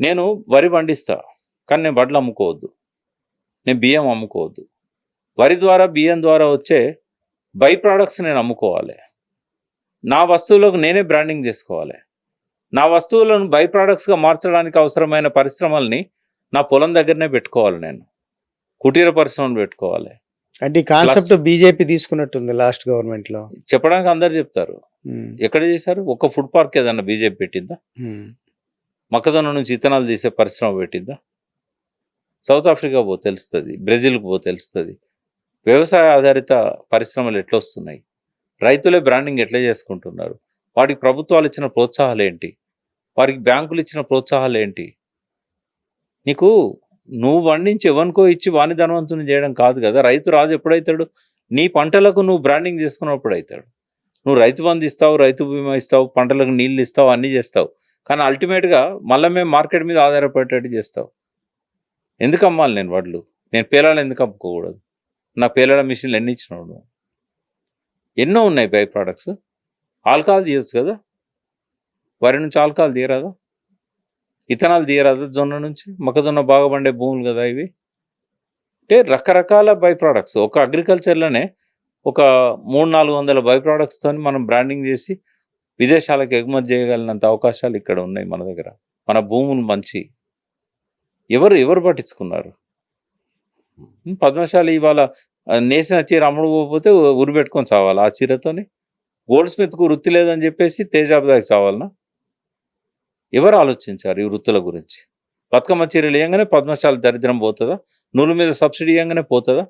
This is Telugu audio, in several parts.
నేను వరి పండిస్తా, కానీ నేను వడ్లు అమ్ముకోవద్దు, నేను బియ్యం అమ్ముకోవద్దు. వరి ద్వారా బియ్యం ద్వారా వచ్చే బై ప్రోడక్ట్స్ నేను అమ్ముకోవాలి. నా వస్తువులకు నేనే బ్రాండింగ్ చేసుకోవాలి. నా వస్తువులను బై ప్రోడక్ట్స్గా మార్చడానికి అవసరమైన పరిశ్రమల్ని నా పొలం దగ్గరనే పెట్టుకోవాలి. నేను కుటీర పరిశ్రమను పెట్టుకోవాలి. అంటే ఈ కాన్సెప్ట్ బీజేపీ తీసుకున్నట్టుంది లాస్ట్ గవర్నమెంట్ లో. చెప్పడానికి అందరు చెప్తారు, ఎక్కడ చేశారు? ఒక ఫుడ్ పార్క్ ఏదన్నా బీజేపీ పెట్టిందా? మొక్కజొన్న నుంచి ఇథనాల్ తీసే పరిశ్రమ పెట్టిందా? సౌత్ ఆఫ్రికా పో తెలుస్తుంది, బ్రెజిల్కి పో తెలుస్తుంది. వ్యవసాయ ఆధారిత పరిశ్రమలు ఎట్లా వస్తున్నాయి, రైతులే బ్రాండింగ్ ఎట్లా చేసుకుంటున్నారు, వాటికి ప్రభుత్వాలు ఇచ్చిన ప్రోత్సాహాలు ఏంటి, వారికి బ్యాంకులు ఇచ్చిన ప్రోత్సాహాలు ఏంటి? నీకు నువ్వు పండించి ఎవరికో ఇచ్చి వాణి ధనవంతుని చేయడం కాదు కదా. రైతు రాజు ఎప్పుడైతాడు? నీ పంటలకు నువ్వు బ్రాండింగ్ చేసుకున్నప్పుడు అవుతాడు. నువ్వు రైతు బంధు ఇస్తావు, రైతు బీమా ఇస్తావు, పంటలకు నీళ్ళు ఇస్తావు, అన్నీ చేస్తావు, కానీ అల్టిమేట్గా మళ్ళీ మేము మార్కెట్ మీద ఆధారపడేటట్టు చేస్తావు. ఎందుకు అమ్మాలి నేను వడ్లు? నేను పేలాలు ఎందుకు అమ్ముకోకూడదు? నా పేలాడ మిషన్లు ఎన్ని ఇచ్చినాడు? ఎన్నో ఉన్నాయి బై ప్రోడక్ట్స్. ఆల్కహాల్ తీయచ్చు కదా, వరి నుంచి ఆల్కహాల్ తీయరాదా? ఇథనాల్ తీయరాదా? జొన్న నుంచి, మొక్కజొన్న బాగా పండే భూములు కదా ఇవి. అంటే రకరకాల బై ప్రోడక్ట్స్. ఒక అగ్రికల్చర్లోనే ఒక 300-400 బై ప్రోడక్ట్స్తో మనం బ్రాండింగ్ చేసి విదేశాలకు ఎగుమతి చేయగలిగినంత అవకాశాలు ఇక్కడ ఉన్నాయి మన దగ్గర. మన భూములు మంచి. ఎవరు పట్టించుకున్నారు? పద్మశాలి ఇవాళ నేసిన చీర అమ్ముడు పోతే ఉరి పెట్టుకొని చావాలి ఆ చీరతోని. గోల్డ్ స్మిత్కు వృత్తి లేదని చెప్పేసి తేజాబ్దాకి చావాలనా? ఎవరు ఆలోచించారు ఈ వృత్తుల గురించి? బతుకమ్మ చీరలు ఇవ్వగానే పద్మశాలి దరిద్రం పోతుందా? నూలు మీద సబ్సిడీ ఇవ్వగానే పోతుందా?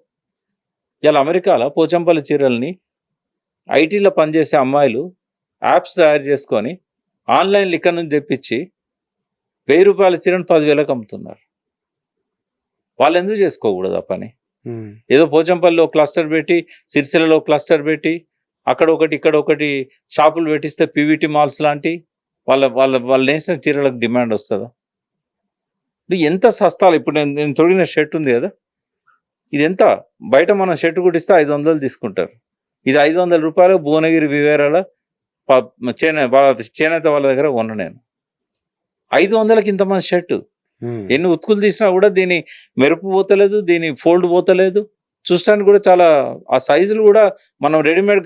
ఇలా అమెరికాలో పోచంపల్లి చీరల్ని ఐటీలో పనిచేసే అమ్మాయిలు యాప్స్ తయారు చేసుకొని ఆన్లైన్లో ఇక్కడ నుంచి తెప్పించి 1000 రూపాయల చీరను 10,000కి అమ్ముతున్నారు. వాళ్ళు ఎందుకు చేసుకోకూడదు ఆ పని? ఏదో పోచంపల్లిలో క్లస్టర్ పెట్టి, సిరిసిల్లలో క్లస్టర్ పెట్టి, అక్కడ ఒకటి ఇక్కడ ఒకటి షాపులు పెట్టిస్తే పీవీటీ మాల్స్ లాంటి వాళ్ళు వేసిన చీరలకు డిమాండ్ వస్తుందా? ఎంత సస్తాలు. ఇప్పుడు నేను తొడిగిన షర్ట్ ఉంది కదా, ఇది ఎంత? బయట మనం షర్ట్ కుట్టిస్తే 500 తీసుకుంటారు. ఇది 500 రూపాయలు భువనగిరి వివేరాల చేనేత వాళ్ళ దగ్గర కొన్న నేను. 500కి ఇంతమంది షర్టు. ఎన్ని ఉతుకులు తీసినా కూడా దీని మెరుపు పోతలేదు, దీని ఫోల్డ్ పోతలేదు. చూడటానికి కూడా చాలా ఆ సైజులు కూడా మనం రెడీమేడ్